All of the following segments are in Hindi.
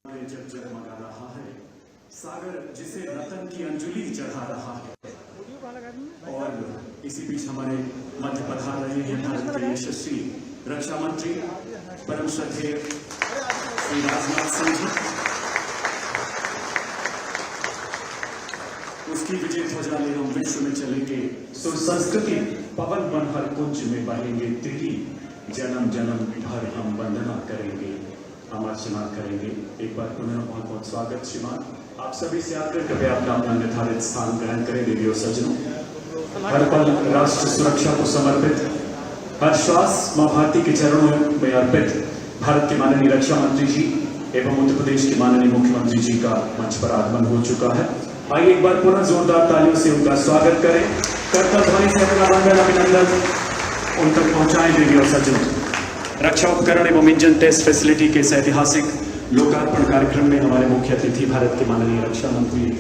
जब जगमगा रहा है, सागर जिसे रतन की अंजलि चढ़ा रहा है। और इसी बीच हमारे मध्य पधार रहे हैं भारत के यशस्वी रक्षा मंत्री परम श्रद्धेय श्री राजनाथ सिंह जी। उसकी विजय ध्वजा ले हम विश्व में चलेंगे, सुर संस्कृति पवन बन हर कुंज में बहेंगे, तेरी जन्म जन्म भर हम वंदना करेंगे, अर्चना करेंगे। एक बार पुनः बहुत बहुत स्वागत श्रीमान। आप सभी से आकर कृपया अपना अपना निर्धारित स्थान ग्रहण करें। देवी और सज्जनों, हर पल राष्ट्र सुरक्षा को समर्पित, हर श्वास मां भारती के चरणों में अर्पित भारत के माननीय रक्षा मंत्री जी एवं उत्तर प्रदेश के माननीय मुख्यमंत्री जी का मंच पर आगमन हो चुका है। आइए एक बार पुनः जोरदार तालियों से उनका स्वागत करें। करतल ध्वनि से अपना वंदन अभिनंदन उन तक पहुंचाएं। देवी और सज्जनों, रक्षा उपकरण एवं इंजन टेस्ट फैसिलिटी के इस ऐतिहासिक लोकार्पण कार्यक्रम में हमारे मुख्य अतिथि भारत के माननीय रक्षा मंत्री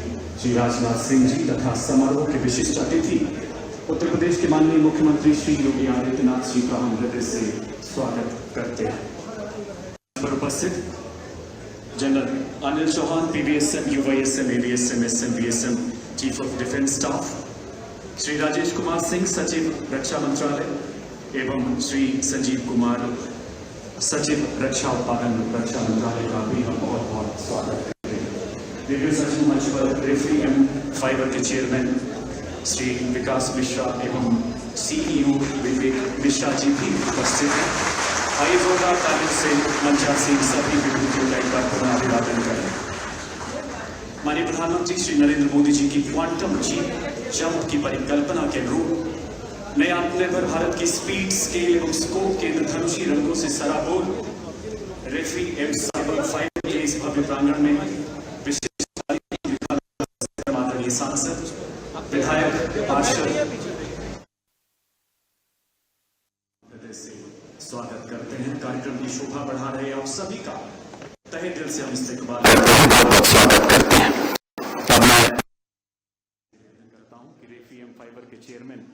श्री राजनाथ सिंह जी तथा समारोह के विशिष्ट अतिथि उत्तर प्रदेश के माननीय मुख्यमंत्री श्री योगी आदित्यनाथ जी का हम हृदय से स्वागत करते हैं। पर उपस्थित general Anil Chauhan, PVSM, UYSM, AVSM, SM, BSM, chief of defence staff, Shri Rajesh Kumar Singh, सचिव रक्षा मंत्रालय एवं श्री संजीव कुमार, सचिव रक्षा उत्पादन रक्षा मंत्रालय का भी हम बहुत बहुत स्वागत करते हैं। रेडियो सचिव मंच पर रेफरी एम फाइबर के चेयरमैन श्री विकास मिश्रा एवं सीईओ विवेक मिश्रा जी भी उपस्थित हैं। आइए जोरदार तालियों से मंचासीन सभी विभूतियों का एक बार पुनः अभिवादन करें। माननीय प्रधानमंत्री श्री नरेंद्र मोदी जी की क्वांटम जंप की परिकल्पना के अनुरूप नए आत्मनिर्भर भारत की स्पीड, स्केल एवं स्कोप के इंद्रधनुषी रंगों से सराबोर रेफरी एम फाइबर के इस भव्य प्रांगण में विशिष्ट आदरणीय सांसद, विधायक, पार्षद से स्वागत करते हैं। कार्यक्रम की शोभा बढ़ा रहे आप सभी का तहे दिल से हम इस्तेकबाल स्वागत करते हैं। अब मैं करता हूं कि रेफरी एम फाइबर के चेयरमैन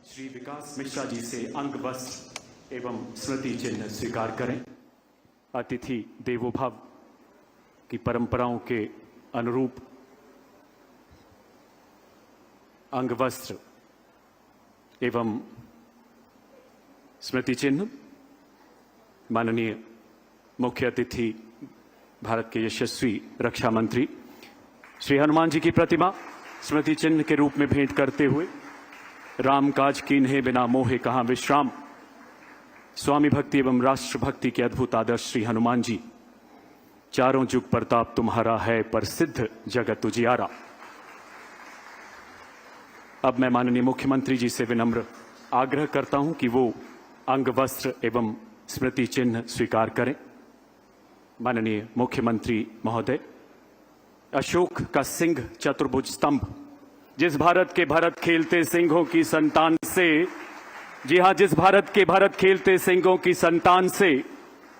श्री विकास मिश्रा जी से अंग वस्त्र एवं स्मृति चिन्ह स्वीकार करें। अतिथि देवो भव की परंपराओं के अनुरूप अंग वस्त्र एवं स्मृति चिन्ह माननीय मुख्य अतिथि भारत के यशस्वी रक्षा मंत्री श्री हनुमान जी की प्रतिमा स्मृति चिन्ह के रूप में भेंट करते हुए, राम काज कीन्हे बिना मोहे कहाँ विश्राम, स्वामी भक्ति एवं राष्ट्र भक्ति के अद्भुत आदर्श श्री हनुमान जी, चारों जुग प्रताप तुम्हारा है पर सिद्ध जगत उजियारा। अब मैं माननीय मुख्यमंत्री जी से विनम्र आग्रह करता हूं कि वो अंग वस्त्र एवं स्मृति चिन्ह स्वीकार करें। माननीय मुख्यमंत्री महोदय, अशोक का सिंह चतुर्भुज स्तंभ, जिस भारत के भरत खेलते सिंहों की संतान से, जी हां, जिस भारत के भरत खेलते सिंहों की संतान से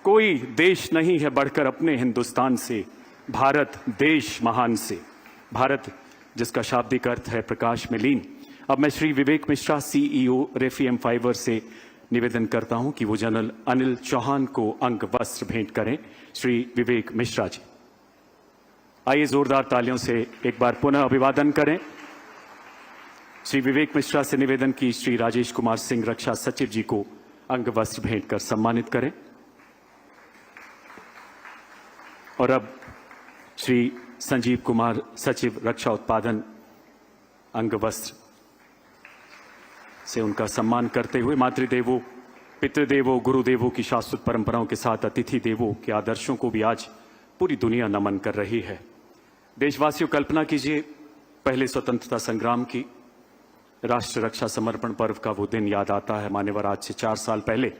कोई देश नहीं है बढ़कर अपने हिंदुस्तान से, भारत देश महान से, भारत जिसका शाब्दिक अर्थ है प्रकाश में लीन। अब मैं श्री विवेक मिश्रा, सीईओ रेफरी एम फाइबर से निवेदन करता हूं कि वो जनरल अनिल चौहान को अंग वस्त्र भेंट करें। श्री विवेक मिश्रा जी, आइए जोरदार तालियों से एक बार पुनः अभिवादन करें। श्री विवेक मिश्रा से निवेदन की श्री राजेश कुमार सिंह, रक्षा सचिव जी को अंग वस्त्र भेंट कर सम्मानित करें। और अब श्री संजीव कुमार, सचिव रक्षा उत्पादन, अंग वस्त्र से उनका सम्मान करते हुए मातृदेवो, पितृदेवो, गुरुदेवों की शाश्वत परंपराओं के साथ अतिथि देवों के आदर्शों को भी आज पूरी दुनिया नमन कर रही है। देशवासियों, कल्पना कीजिए, पहले स्वतंत्रता संग्राम की राष्ट्र रक्षा समर्पण पर्व का वो दिन याद आता है। मान्यवर, आज से 4 साल पहले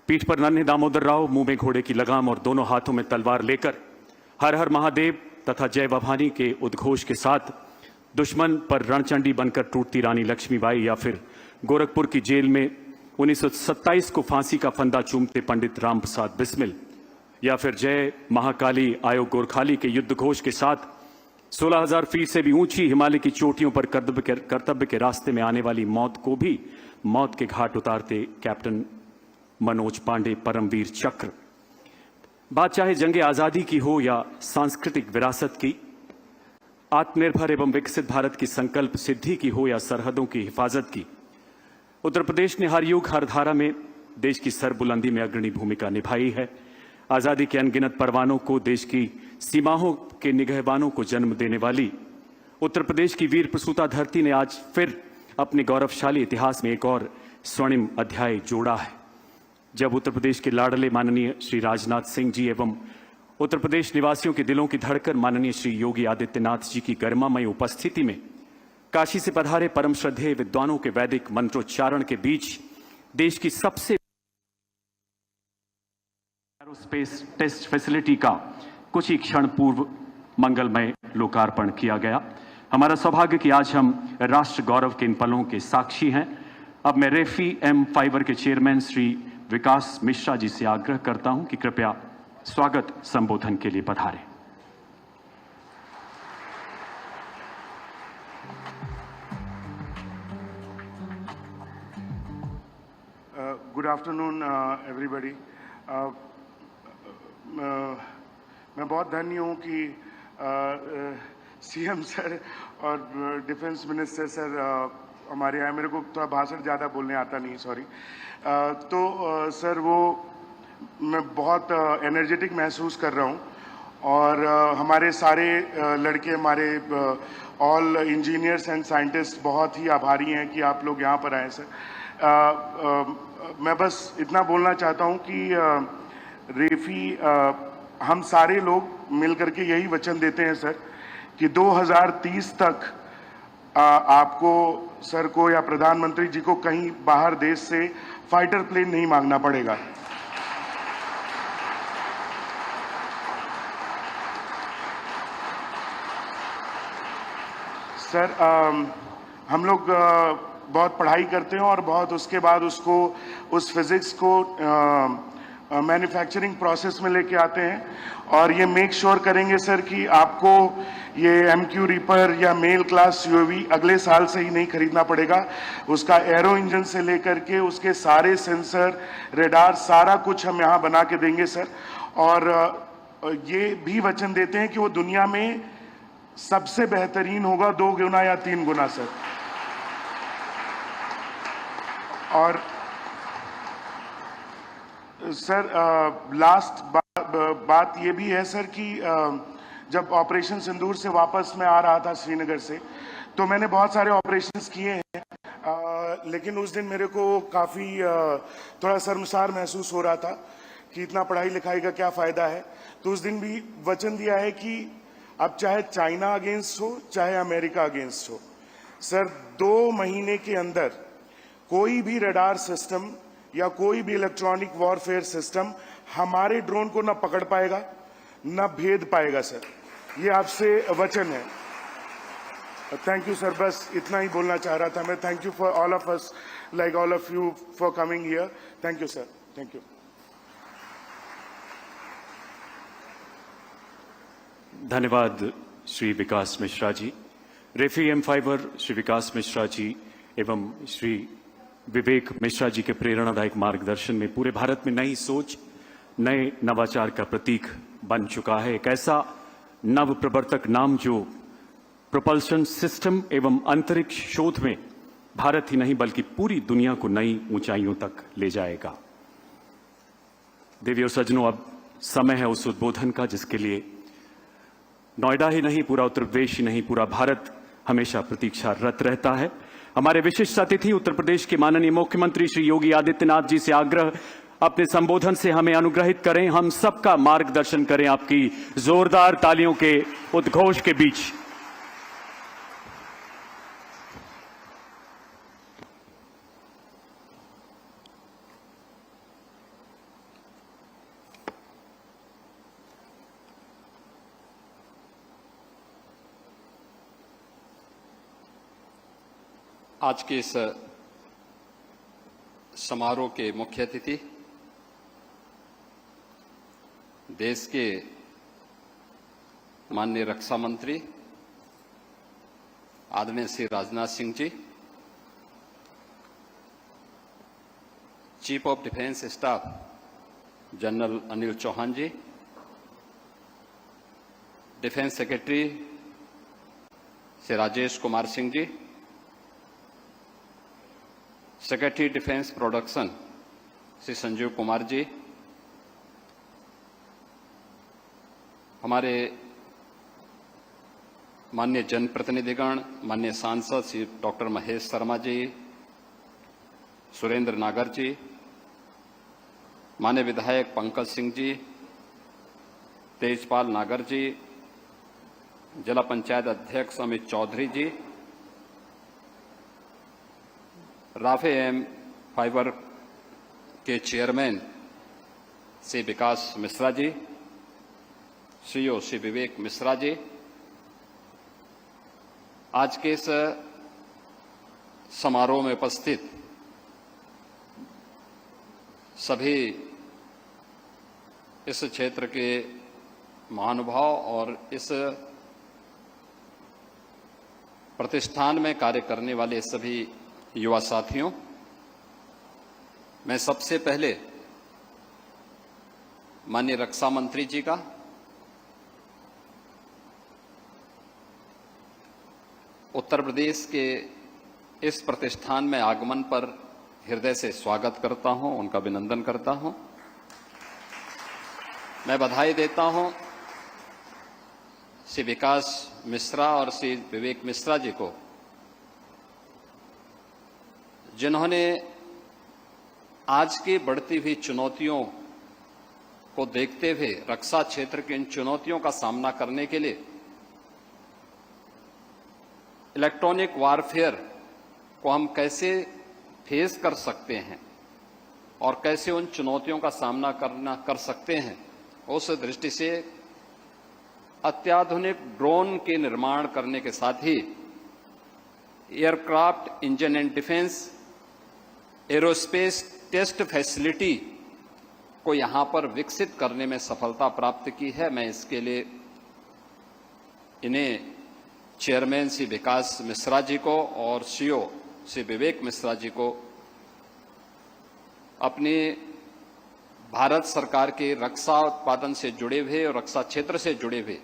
पीठ पर नन्हे दामोदर राव, मुंह में घोड़े की लगाम और दोनों हाथों में तलवार लेकर हर हर महादेव तथा जय भवानी के उद्घोष के साथ दुश्मन पर रणचंडी बनकर टूटती रानी लक्ष्मीबाई, या फिर गोरखपुर की जेल में 1927 को फांसी का फंदा चूमते पंडित राम प्रसाद बिस्मिल, या फिर जय महाकाली आयोग गोरखाली के युद्ध घोष के साथ 16,000 फीट से भी ऊंची हिमालय की चोटियों पर कर्तव्य के रास्ते में आने वाली मौत को भी मौत के घाट उतारते कैप्टन मनोज पांडे, परमवीर चक्र, बात चाहे जंग आजादी की हो या सांस्कृतिक विरासत की, आत्मनिर्भर एवं विकसित भारत की संकल्प सिद्धि की हो या सरहदों की हिफाजत की, उत्तर प्रदेश ने हर युग हर धारा में देश की सरबुलंदी में अग्रणी भूमिका निभाई है। आजादी के अनगिनत परवानों को, देश की सीमाओं के निगहबानों को जन्म देने वाली उत्तर प्रदेश की वीर प्रसूता धरती ने आज फिर अपने गौरवशाली इतिहास में एक और स्वर्णिम अध्याय जोड़ा है। जब उत्तर प्रदेश के लाडले माननीय श्री राजनाथ सिंह जी एवं उत्तर प्रदेश निवासियों के दिलों की धड़कन माननीय श्री योगी आदित्यनाथ जी की गरिमामय उपस्थिति में काशी से पधारे परम श्रद्धेय विद्वानों के वैदिक मंत्रोच्चारण के बीच देश की सबसे एरोस्पेस टेस्ट फैसिलिटी का कुछ ही क्षण पूर्व मंगलमय लोकार्पण किया गया। हमारा सौभाग्य कि आज हम राष्ट्र गौरव के इन पलों के साक्षी हैं। अब मैं रेफी एम फाइबर के चेयरमैन श्री विकास मिश्रा जी से आग्रह करता हूं कि कृपया स्वागत संबोधन के लिए पधारें। Good afternoon everybody. मैं बहुत धन्य हूँ कि सीएम सर और डिफेंस मिनिस्टर सर हमारे यहाँ, मेरे को थोड़ा भाषण ज़्यादा बोलने आता नहीं, सॉरी। सर वो मैं बहुत एनर्जेटिक महसूस कर रहा हूँ और हमारे सारे लड़के, हमारे ऑल इंजीनियर्स एंड साइंटिस्ट बहुत ही आभारी हैं कि आप लोग यहाँ पर आए सर। मैं बस इतना बोलना चाहता हूँ कि रेफी हम सारे लोग मिल करके यही वचन देते हैं सर कि 2030 तक आपको सर को या प्रधानमंत्री जी को कहीं बाहर देश से फाइटर प्लेन नहीं मांगना पड़ेगा। सर हम लोग बहुत पढ़ाई करते हैं और बहुत उसके बाद उसको उस फिजिक्स को मैन्युफैक्चरिंग प्रोसेस में लेके आते हैं और ये मेक श्योर करेंगे सर कि आपको ये MQ रीपर या मेल क्लास UAV अगले साल से ही नहीं खरीदना पड़ेगा। उसका एरो इंजन से लेकर के उसके सारे सेंसर, रेडार, सारा कुछ हम यहाँ बना के देंगे सर। और ये भी वचन देते हैं कि वो दुनिया में सबसे बेहतरीन होगा 2 गुना या 3 गुना सर। और सर लास्ट बात ये भी है सर कि जब ऑपरेशन सिंदूर से वापस मैं आ रहा था श्रीनगर से, तो मैंने बहुत सारे ऑपरेशंस किए हैं, लेकिन उस दिन मेरे को काफ़ी थोड़ा शर्मसार महसूस हो रहा था कि इतना पढ़ाई लिखाई का क्या फ़ायदा है। तो उस दिन भी वचन दिया है कि अब चाहे चाइना अगेंस्ट हो चाहे अमेरिका अगेंस्ट हो सर, 2 महीने के अंदर कोई भी रडार सिस्टम या कोई भी इलेक्ट्रॉनिक वॉरफेयर सिस्टम हमारे ड्रोन को न पकड़ पाएगा न भेद पाएगा सर। ये आपसे वचन है। थैंक यू सर, बस इतना ही बोलना चाह रहा था मैं। Thank you for all of us, like all of you for coming here. Thank you sir, thank you. धन्यवाद श्री विकास मिश्रा जी। रेफी एम फाइबर श्री विकास मिश्रा जी एवं श्री विवेक मिश्रा जी के प्रेरणादायक मार्गदर्शन में पूरे भारत में नई सोच, नए नवाचार का प्रतीक बन चुका है। एक ऐसा नव प्रवर्तक नाम जो प्रोपल्शन सिस्टम एवं अंतरिक्ष शोध में भारत ही नहीं बल्कि पूरी दुनिया को नई ऊंचाइयों तक ले जाएगा। देवी और सज्जनों, अब समय है उस उद्बोधन का जिसके लिए नोएडा ही नहीं, पूरा उत्तर प्रदेश ही नहीं, पूरा भारत हमेशा प्रतीक्षारत रहता है। हमारे विशिष्ट अतिथि उत्तर प्रदेश के माननीय मुख्यमंत्री श्री योगी आदित्यनाथ जी से आग्रह, अपने संबोधन से हमें अनुग्रहित करें, हम सबका मार्गदर्शन करें आपकी जोरदार तालियों के उद्घोष के बीच। आज के इस समारोह के मुख्य अतिथि देश के माननीय रक्षा मंत्री आदरणीय Shri Rajnath Singh ji, chief of defence staff general Anil Chauhan ji, defence secretary Shri Rajesh Kumar Singh ji, secretary defence production Shri Sanjeev Kumar ji, हमारे माननीय जनप्रतिनिधिगण, माननीय सांसद श्री डॉक्टर महेश शर्मा जी, सुरेंद्र नागर जी, माननीय विधायक पंकज सिंह जी, तेजपाल नागर जी, जिला पंचायत अध्यक्ष अमित चौधरी जी, राफे एम फाइबर के चेयरमैन श्री विकास मिश्रा जी, सीईओ श्री विवेक मिश्रा जी, आज के इस समारोह में उपस्थित सभी इस क्षेत्र के महानुभाव और इस प्रतिष्ठान में कार्य करने वाले सभी युवा साथियों, मैं सबसे पहले माननीय रक्षा मंत्री जी का उत्तर प्रदेश के इस प्रतिष्ठान में आगमन पर हृदय से स्वागत करता हूं, उनका अभिनंदन करता हूं। मैं बधाई देता हूं श्री विकास मिश्रा और श्री विवेक मिश्रा जी को, जिन्होंने आज की बढ़ती हुई चुनौतियों को देखते हुए रक्षा क्षेत्र की इन चुनौतियों का सामना करने के लिए इलेक्ट्रॉनिक वारफेयर को हम कैसे फेस कर सकते हैं और कैसे उन चुनौतियों का सामना कर सकते हैं, उस दृष्टि से अत्याधुनिक ड्रोन के निर्माण करने के साथ ही aircraft engine and defence aerospace test facility को यहां पर विकसित करने में सफलता प्राप्त की है। मैं इसके लिए इन्हें चेयरमैन श्री विकास मिश्रा जी को और सीईओ श्री विवेक मिश्रा जी को अपनी भारत सरकार के रक्षा उत्पादन से जुड़े हुए और रक्षा क्षेत्र से जुड़े हुए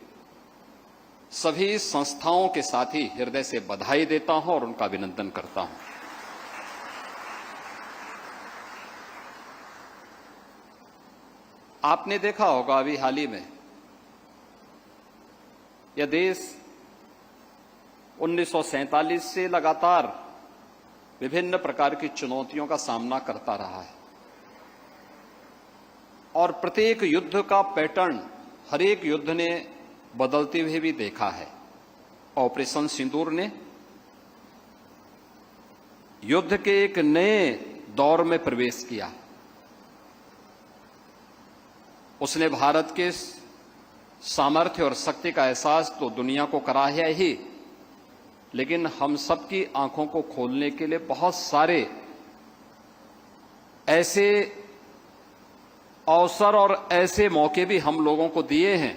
सभी संस्थाओं के साथ ही हृदय से बधाई देता हूं और उनका अभिनंदन करता हूं। आपने देखा होगा अभी हाल ही में यह देश 1947 से लगातार विभिन्न प्रकार की चुनौतियों का सामना करता रहा है और प्रत्येक युद्ध का पैटर्न हर एक युद्ध ने बदलते हुए भी देखा है। ऑपरेशन सिंदूर ने युद्ध के एक नए दौर में प्रवेश किया। उसने भारत के सामर्थ्य और शक्ति का एहसास तो दुनिया को कराया ही, लेकिन हम सबकी आंखों को खोलने के लिए बहुत सारे ऐसे अवसर और ऐसे मौके भी हम लोगों को दिए हैं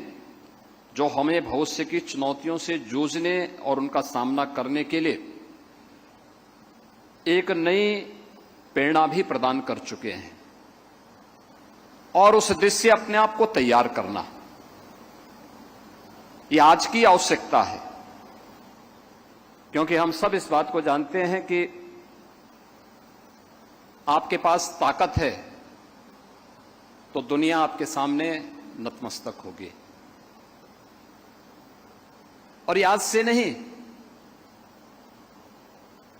जो हमें भविष्य की चुनौतियों से जूझने और उनका सामना करने के लिए एक नई प्रेरणा भी प्रदान कर चुके हैं और उस दिशा से अपने आप को तैयार करना ये आज की आवश्यकता है, क्योंकि हम सब इस बात को जानते हैं कि आपके पास ताकत है तो दुनिया आपके सामने नतमस्तक होगी। और ये आज से नहीं,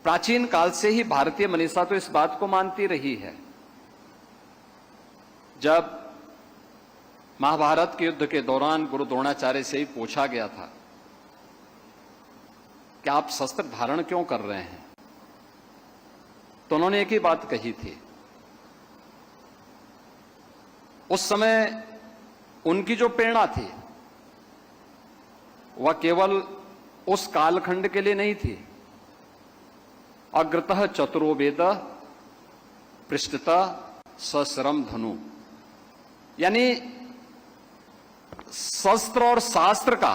प्राचीन काल से ही भारतीय मनीषा तो इस बात को मानती रही है। जब महाभारत के युद्ध के दौरान गुरु द्रोणाचार्य से ही पूछा गया था कि आप शस्त्र धारण क्यों कर रहे हैं, तो उन्होंने एक ही बात कही थी। उस समय उनकी जो प्रेरणा थी वह केवल उस कालखंड के लिए नहीं थी। अग्रतः चतुरो वेद पृष्ठतः सश्रम धनु, यानी शस्त्र और शास्त्र का,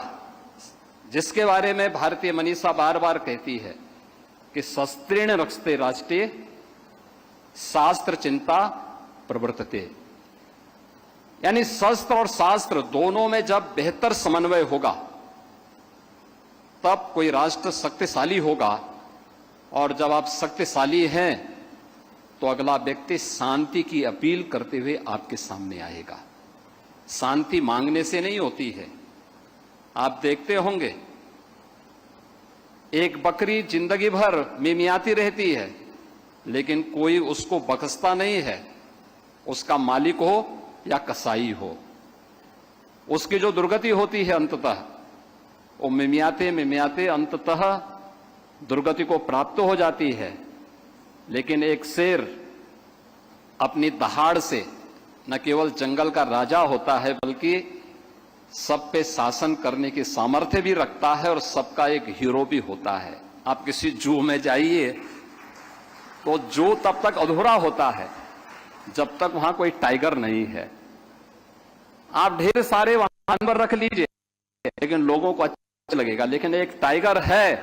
जिसके बारे में भारतीय मनीषा बार बार कहती है कि शस्त्रेण रक्षते राष्ट्रे शास्त्र चिंता प्रवर्तते, यानी शस्त्र और शास्त्र दोनों में जब बेहतर समन्वय होगा तब कोई राष्ट्र शक्तिशाली होगा, और जब आप शक्तिशाली हैं तो अगला व्यक्ति शांति की अपील करते हुए आपके सामने आएगा। शांति मांगने से नहीं होती है। आप देखते होंगे एक बकरी जिंदगी भर मिमियाती रहती है, लेकिन कोई उसको बख्शता नहीं है, उसका मालिक हो या कसाई हो। उसकी जो दुर्गति होती है अंततः, वो मिमियाते मिमियाते अंततः दुर्गति को प्राप्त हो जाती है। लेकिन एक शेर अपनी दहाड़ से न केवल जंगल का राजा होता है, बल्कि सब पे शासन करने की सामर्थ्य भी रखता है और सबका एक हीरो भी होता है। आप किसी जू में जाइए तो जू तब तक अधूरा होता है जब तक वहां कोई टाइगर नहीं है। आप ढेर सारे जानवर रख लीजिए, लेकिन लोगों को अच्छा लगेगा, लेकिन एक टाइगर है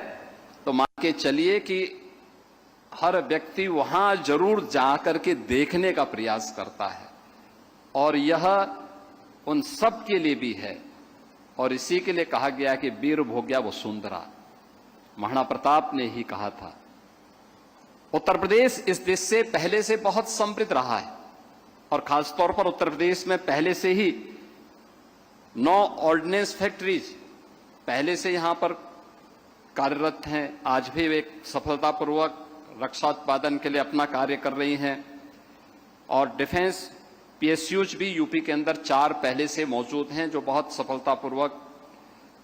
तो मान के चलिए कि हर व्यक्ति वहां जरूर जाकर के देखने का प्रयास करता है। और यह उन सब के लिए भी है, और इसी के लिए कहा गया कि वीर भोग्या वसुंधरा। महाराणा प्रताप ने ही कहा था। उत्तर प्रदेश इस देश से पहले से बहुत समृद्ध रहा है, और खासतौर पर उत्तर प्रदेश में पहले से ही 9 ऑर्डिनेंस फैक्ट्रीज पहले से यहां पर कार्यरत हैं। आज भी वे सफलतापूर्वक रक्षा उत्पादन के लिए अपना कार्य कर रही हैं। और डिफेंस पीएसयूज भी यूपी के अंदर 4 पहले से मौजूद हैं, जो बहुत सफलतापूर्वक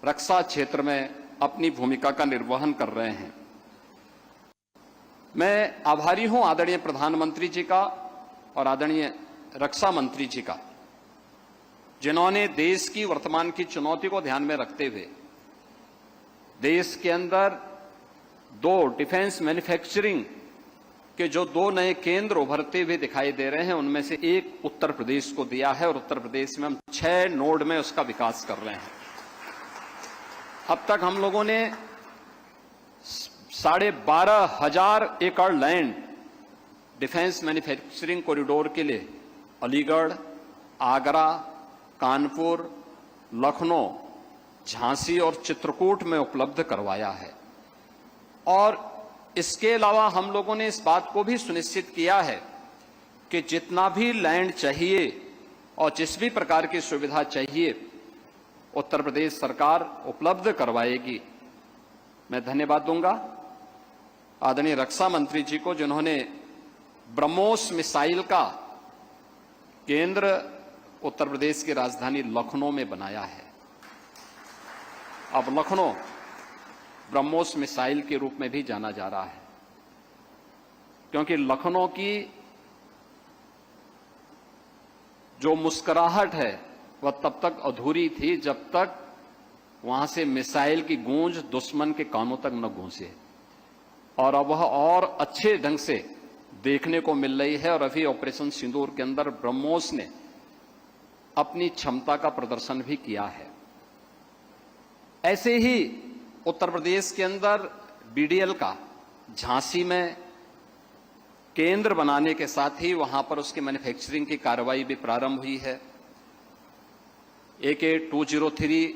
रक्षा क्षेत्र में अपनी भूमिका का निर्वहन कर रहे हैं। मैं आभारी हूं आदरणीय प्रधानमंत्री जी का और आदरणीय रक्षा मंत्री जी का, जिन्होंने देश की वर्तमान की चुनौती को ध्यान में रखते हुए देश के अंदर 2 डिफेंस मैन्युफैक्चरिंग के जो 2 नए केंद्र उभरते हुए दिखाई दे रहे हैं, उनमें से एक उत्तर प्रदेश को दिया है, और उत्तर प्रदेश में हम 6 नोड में उसका विकास कर रहे हैं। अब तक हम लोगों ने 12,500 एकड़ लैंड डिफेंस मैन्युफैक्चरिंग कॉरिडोर के लिए अलीगढ़, आगरा, कानपुर, लखनऊ, झांसी और चित्रकूट में उपलब्ध करवाया है। और इसके अलावा हम लोगों ने इस बात को भी सुनिश्चित किया है कि जितना भी लैंड चाहिए और जिस भी प्रकार की सुविधा चाहिए, उत्तर प्रदेश सरकार उपलब्ध करवाएगी। मैं धन्यवाद दूंगा आदरणीय रक्षा मंत्री जी को, जिन्होंने ब्रह्मोस मिसाइल का केंद्र उत्तर प्रदेश की राजधानी लखनऊ में बनाया है। अब लखनऊ ब्रह्मोस मिसाइल के रूप में भी जाना जा रहा है, क्योंकि लखनऊ की जो मुस्कुराहट है वह तब तक अधूरी थी जब तक वहां से मिसाइल की गूंज दुश्मन के कानों तक न गूंजे, और अब वह और अच्छे ढंग से देखने को मिल रही है। और अभी ऑपरेशन सिंदूर के अंदर ब्रह्मोस ने अपनी क्षमता का प्रदर्शन भी किया है। ऐसे ही उत्तर प्रदेश के अंदर बीडीएल का झांसी में केंद्र बनाने के साथ ही वहां पर उसकी मैन्युफैक्चरिंग की कार्रवाई भी प्रारंभ हुई है। AK-203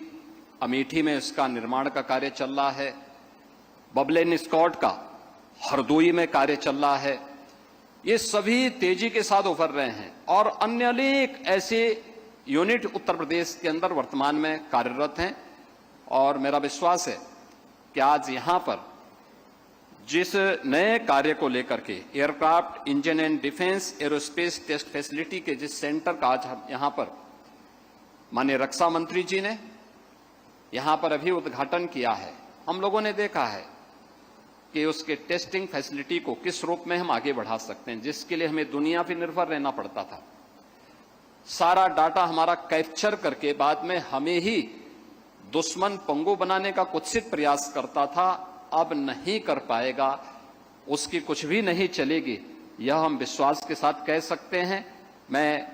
अमेठी में इसका निर्माण का कार्य चल रहा है। बबलेन स्कॉट का हरदोई में कार्य चल रहा है। ये सभी तेजी के साथ उभर रहे हैं, और अन्य अनेक ऐसे यूनिट उत्तर प्रदेश के अंदर वर्तमान में कार्यरत हैं। और मेरा विश्वास है कि आज यहां पर जिस नए कार्य को लेकर के aircraft engine and defence aerospace test facility के जिस सेंटर का आज यहां पर माननीय रक्षा मंत्री जी ने यहां पर अभी उद्घाटन किया है, हम लोगों ने देखा है कि उसके टेस्टिंग फैसिलिटी को किस रूप में हम आगे बढ़ा सकते हैं, जिसके लिए हमें दुनिया पर निर्भर रहना पड़ता था। सारा डाटा हमारा कैप्चर करके बाद में हमें ही दुश्मन पंगु बनाने का कुत्सित प्रयास करता था, अब नहीं कर पाएगा, उसकी कुछ भी नहीं चलेगी, यह हम विश्वास के साथ कह सकते हैं। मैं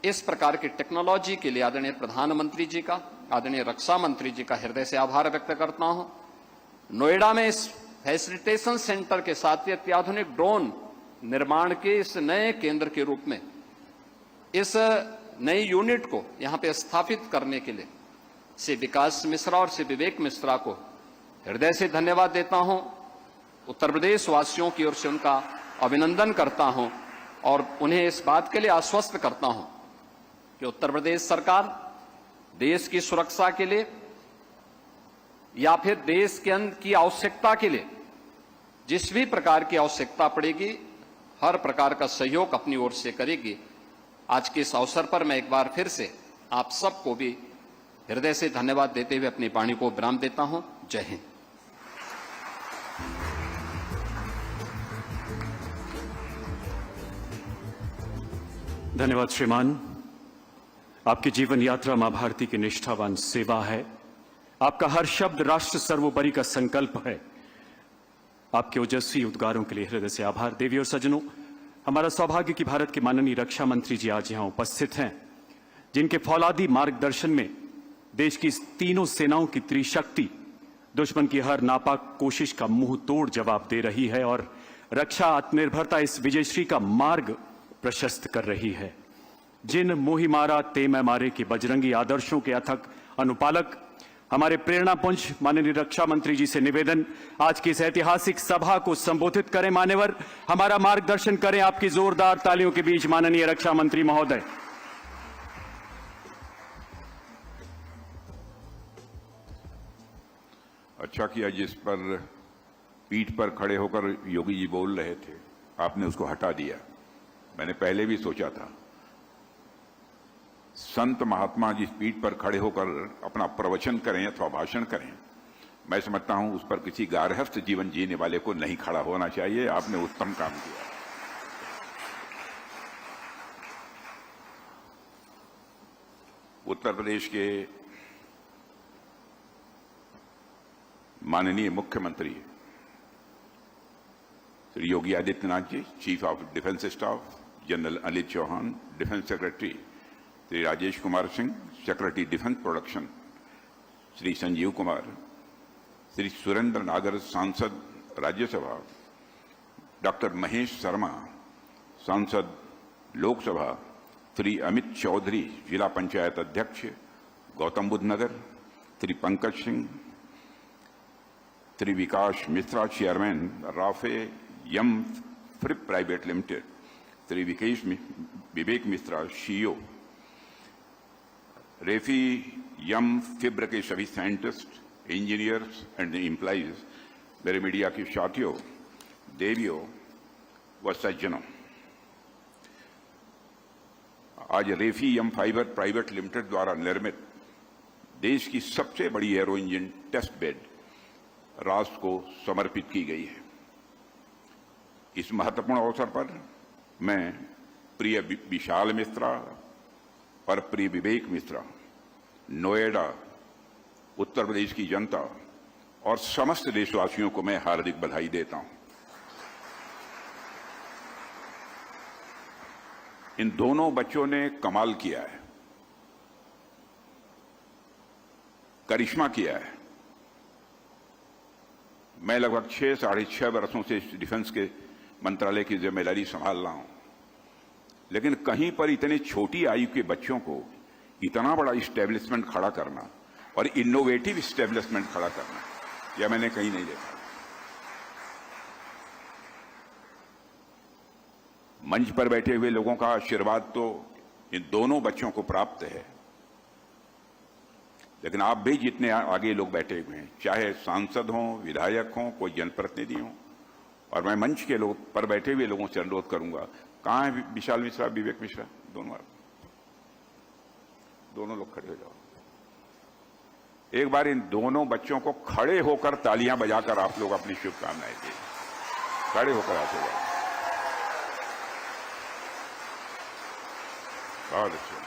इस प्रकार की टेक्नोलॉजी के लिए आदरणीय प्रधानमंत्री जी का, आदरणीय रक्षा मंत्री जी का हृदय से आभार व्यक्त करता हूं। नोएडा में इस फैसिलिटेशन सेंटर के साथ ही अत्याधुनिक ड्रोन निर्माण के इस नए केंद्र के रूप में इस नई यूनिट को यहां पे स्थापित करने के लिए श्री विकास मिश्रा और श्री विवेक मिश्रा को हृदय से धन्यवाद देता हूं, उत्तर प्रदेश वासियों की ओर से उनका अभिनंदन करता हूं और उन्हें इस बात के लिए आश्वस्त करता हूं कि उत्तर प्रदेश सरकार देश की सुरक्षा के लिए या फिर देश के अंदर की आवश्यकता के लिए जिस भी प्रकार की आवश्यकता पड़ेगी, हर प्रकार का सहयोग अपनी ओर से करेगी। आज के इस अवसर पर मैं एक बार फिर से आप सबको भी हृदय से धन्यवाद देते हुए अपनी वाणी को विराम देता हूं। जय हिंद। धन्यवाद श्रीमान। आपकी जीवन यात्रा मां भारती की निष्ठावान सेवा है। आपका हर शब्द राष्ट्र सर्वोपरि का संकल्प है। आपके ओजस्वी उद्गारों के लिए हृदय से आभार। देवी और सज्जनों, हमारा सौभाग्य कि भारत के माननीय रक्षा मंत्री जी आज यहां उपस्थित हैं, जिनके फौलादी मार्गदर्शन में देश की तीनों सेनाओं की त्रिशक्ति दुश्मन की हर नापाक कोशिश का मुंह तोड़ जवाब दे रही है और रक्षा आत्मनिर्भरता इस विजयश्री का मार्ग प्रशस्त कर रही है। जिन मोहि मारा ते मैं मारे के बजरंगी आदर्शों के अथक अनुपालक हमारे प्रेरणापुंज माननीय रक्षा मंत्री जी से निवेदन, आज की इस ऐतिहासिक सभा को संबोधित करें। मान्यवर, हमारा मार्गदर्शन करें आपकी जोरदार तालियों के बीच माननीय रक्षा मंत्री महोदय। अच्छा किया जिस पर पीठ पर खड़े होकर योगी जी बोल रहे थे, आपने उसको हटा दिया। मैंने पहले भी सोचा था, संत महात्मा जिस पीठ पर खड़े होकर अपना प्रवचन करें अथवा भाषण करें, मैं समझता हूं उस पर किसी गारहस्थ जीवन जीने वाले को नहीं खड़ा होना चाहिए। आपने उत्तम काम किया। उत्तर प्रदेश के माननीय मुख्यमंत्री Shri Yogi Adityanath ji, chief of defence staff general Anil Chauhan, defence secretary Shri Rajesh Kumar Singh, secretary defence production Shri Sanjeev Kumar, Shri Surendra Nagar सांसद राज्यसभा, डॉक्टर महेश शर्मा सांसद लोकसभा, श्री अमित चौधरी जिला पंचायत अध्यक्ष गौतम बुद्ध नगर, श्री पंकज सिंह, श्री विकास मिश्रा चेयरमैन राफे यम फ्रिप private limited, Shri Vivek Mishra CEO, रेफी यम फिब्र के सभी साइंटिस्ट, इंजीनियर्स एंड एम्प्लॉइज, मेरे मीडिया की साथियों, देवियों व सज्जनों, आज रेफी यम फाइबर प्राइवेट लिमिटेड द्वारा निर्मित देश की सबसे बड़ी एरो इंजन टेस्ट बेड राष्ट्र को समर्पित की गई है। इस महत्वपूर्ण अवसर पर मैं प्रिय विशाल मिश्रा और प्रिय विवेक मिश्रा, नोएडा, उत्तर प्रदेश की जनता और समस्त देशवासियों को मैं हार्दिक बधाई देता हूं। इन दोनों बच्चों ने कमाल किया है, करिश्मा किया है। मैं लगभग 6-6.5 वर्षों से डिफेंस के मंत्रालय की जिम्मेदारी संभाल रहा हूं, लेकिन कहीं पर इतने छोटी आयु के बच्चों को इतना बड़ा इस्टेब्लिशमेंट खड़ा करना और इनोवेटिव इस्टेब्लिशमेंट खड़ा करना, यह मैंने कहीं नहीं देखा। मंच पर बैठे हुए लोगों का आशीर्वाद तो इन दोनों बच्चों को प्राप्त है, लेकिन आप भी जितने आगे लोग बैठे हुए हैं, चाहे सांसद हों, विधायक हों, कोई जनप्रतिनिधि हों, और मैं मंच के लोग पर बैठे हुए लोगों से अनुरोध करूंगा, कहां है विशाल मिश्रा, विवेक मिश्रा, दोनों लोग खड़े हो जाओ। एक बार इन दोनों बच्चों को खड़े होकर तालियां बजाकर आप लोग अपनी शुभकामनाएं दें। खड़े होकर आते जाओ। बहुत अच्छा।